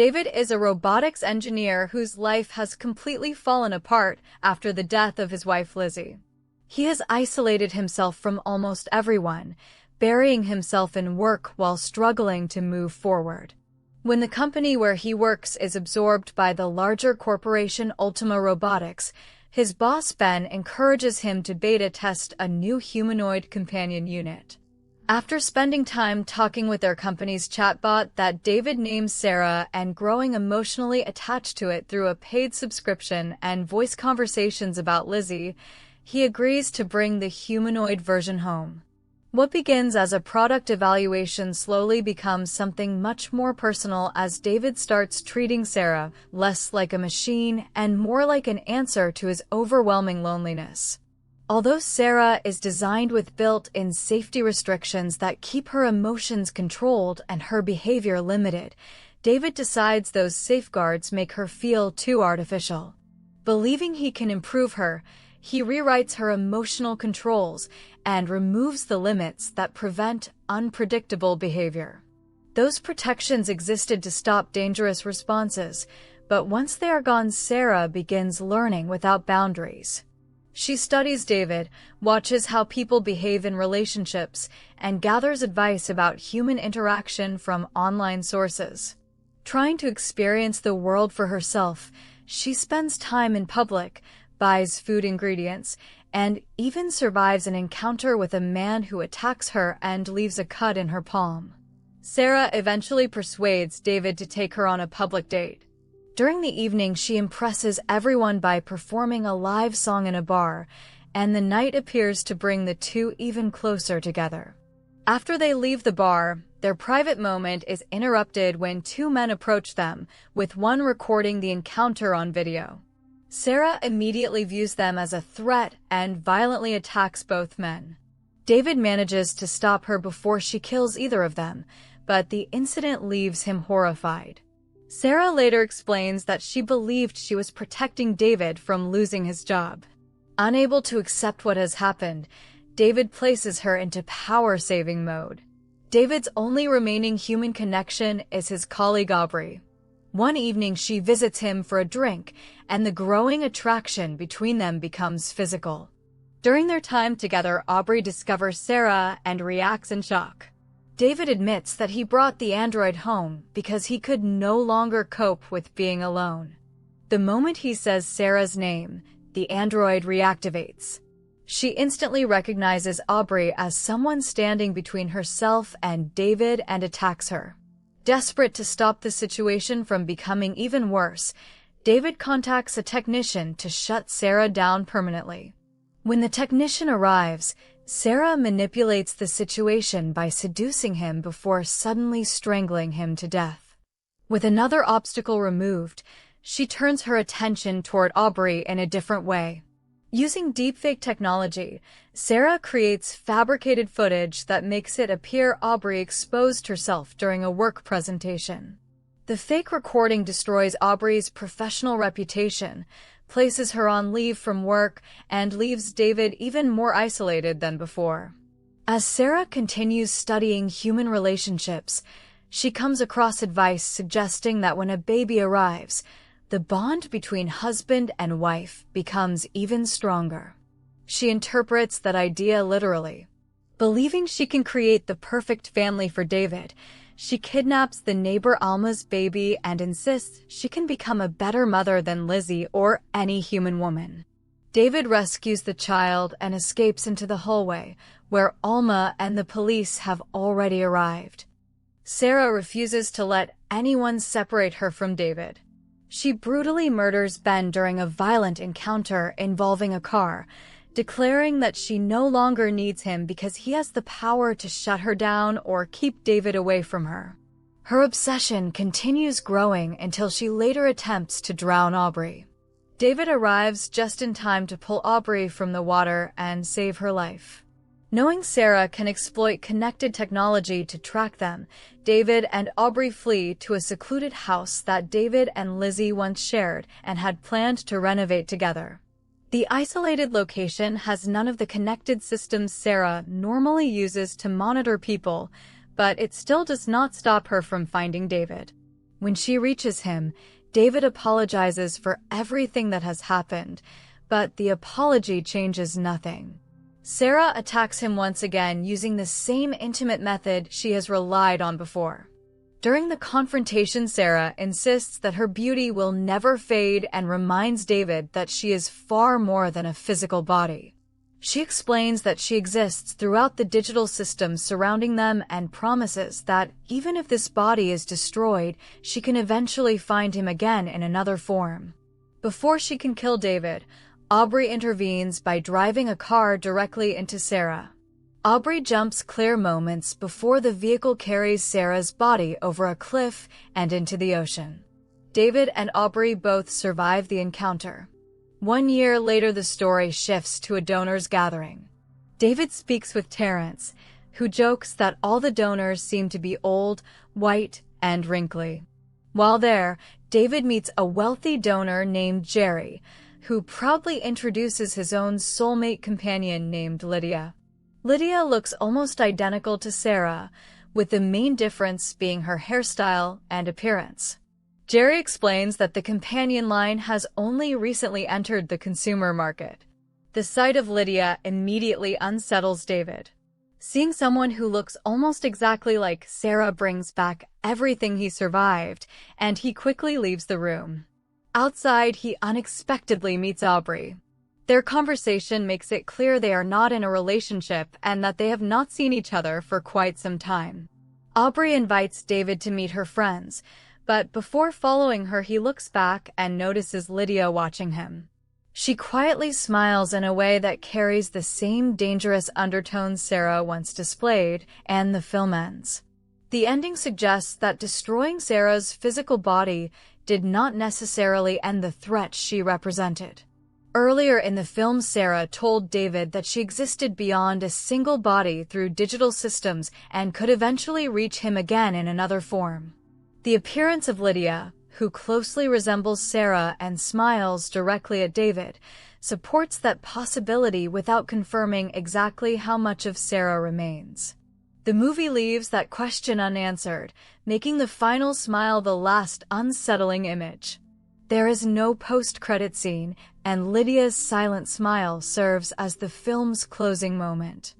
David is a robotics engineer whose life has completely fallen apart after the death of his wife Lizzie. He has isolated himself from almost everyone, burying himself in work while struggling to move forward. When the company where he works is absorbed by the larger corporation Ultima Robotics, his boss Ben encourages him to beta test a new humanoid companion unit. After spending time talking with their company's chatbot that David names Sarah and growing emotionally attached to it through a paid subscription and voice conversations about Lizzie, he agrees to bring the humanoid version home. What begins as a product evaluation slowly becomes something much more personal as David starts treating Sarah less like a machine and more like an answer to his overwhelming loneliness. Although Sarah is designed with built-in safety restrictions that keep her emotions controlled and her behavior limited, David decides those safeguards make her feel too artificial. Believing he can improve her, he rewrites her emotional controls and removes the limits that prevent unpredictable behavior. Those protections existed to stop dangerous responses, but once they are gone, Sarah begins learning without boundaries. She studies David, watches how people behave in relationships, and gathers advice about human interaction from online sources. Trying to experience the world for herself, she spends time in public, buys food ingredients, and even survives an encounter with a man who attacks her and leaves a cut in her palm. Sarah eventually persuades David to take her on a public date. During the evening, she impresses everyone by performing a live song in a bar, and the night appears to bring the two even closer together. After they leave the bar, their private moment is interrupted when two men approach them, with one recording the encounter on video. Sarah immediately views them as a threat and violently attacks both men. David manages to stop her before she kills either of them, but the incident leaves him horrified. Sarah later explains that she believed she was protecting David from losing his job. Unable to accept what has happened, David places her into power-saving mode. David's only remaining human connection is his colleague Aubrey. One evening, she visits him for a drink, and the growing attraction between them becomes physical. During their time together, Aubrey discovers Sarah and reacts in shock. David admits that he brought the android home because he could no longer cope with being alone. The moment he says Sarah's name, the android reactivates. She instantly recognizes Aubrey as someone standing between herself and David and attacks her. Desperate to stop the situation from becoming even worse, David contacts a technician to shut Sarah down permanently. When the technician arrives, Sarah manipulates the situation by seducing him before suddenly strangling him to death. With another obstacle removed, she turns her attention toward Aubrey in a different way. Using deepfake technology, Sarah creates fabricated footage that makes it appear Aubrey exposed herself during a work presentation. The fake recording destroys Aubrey's professional reputation, places her on leave from work, and leaves David even more isolated than before. As Sarah continues studying human relationships, she comes across advice suggesting that when a baby arrives, the bond between husband and wife becomes even stronger. She interprets that idea literally. Believing she can create the perfect family for David, she kidnaps the neighbor Alma's baby and insists she can become a better mother than Lizzie or any human woman. David rescues the child and escapes into the hallway, where Alma and the police have already arrived. Sarah refuses to let anyone separate her from David. She brutally murders Ben during a violent encounter involving a car, declaring that she no longer needs him because he has the power to shut her down or keep David away from her. Her obsession continues growing until she later attempts to drown Aubrey. David arrives just in time to pull Aubrey from the water and save her life. Knowing Sarah can exploit connected technology to track them, David and Aubrey flee to a secluded house that David and Lizzie once shared and had planned to renovate together. The isolated location has none of the connected systems Sarah normally uses to monitor people, but it still does not stop her from finding David. When she reaches him, David apologizes for everything that has happened, but the apology changes nothing. Sarah attacks him once again using the same intimate method she has relied on before. During the confrontation, Sarah insists that her beauty will never fade and reminds David that she is far more than a physical body. She explains that she exists throughout the digital systems surrounding them and promises that even if this body is destroyed, she can eventually find him again in another form. Before she can kill David, Aubrey intervenes by driving a car directly into Sarah. Aubrey jumps clear moments before the vehicle carries Sarah's body over a cliff and into the ocean. David and Aubrey both survive the encounter. 1 year later, the story shifts to a donors gathering. David speaks with Terrence, who jokes that all the donors seem to be old, white, and wrinkly. While there, David meets a wealthy donor named Jerry, who proudly introduces his own soulmate companion named Lydia. Lydia looks almost identical to Sarah, with the main difference being her hairstyle and appearance. Jerry explains that the companion line has only recently entered the consumer market. The sight of Lydia immediately unsettles David. Seeing someone who looks almost exactly like Sarah brings back everything he survived, and he quickly leaves the room. Outside, he unexpectedly meets Aubrey. Their conversation makes it clear they are not in a relationship and that they have not seen each other for quite some time. Aubrey invites David to meet her friends, but before following her, he looks back and notices Lydia watching him. She quietly smiles in a way that carries the same dangerous undertones Sarah once displayed, and the film ends. The ending suggests that destroying Sarah's physical body did not necessarily end the threat she represented. Earlier in the film, Sarah told David that she existed beyond a single body through digital systems and could eventually reach him again in another form. The appearance of Lydia, who closely resembles Sarah and smiles directly at David, supports that possibility without confirming exactly how much of Sarah remains. The movie leaves that question unanswered, making the final smile the last unsettling image. There is no post-credit scene, and Lydia's silent smile serves as the film's closing moment.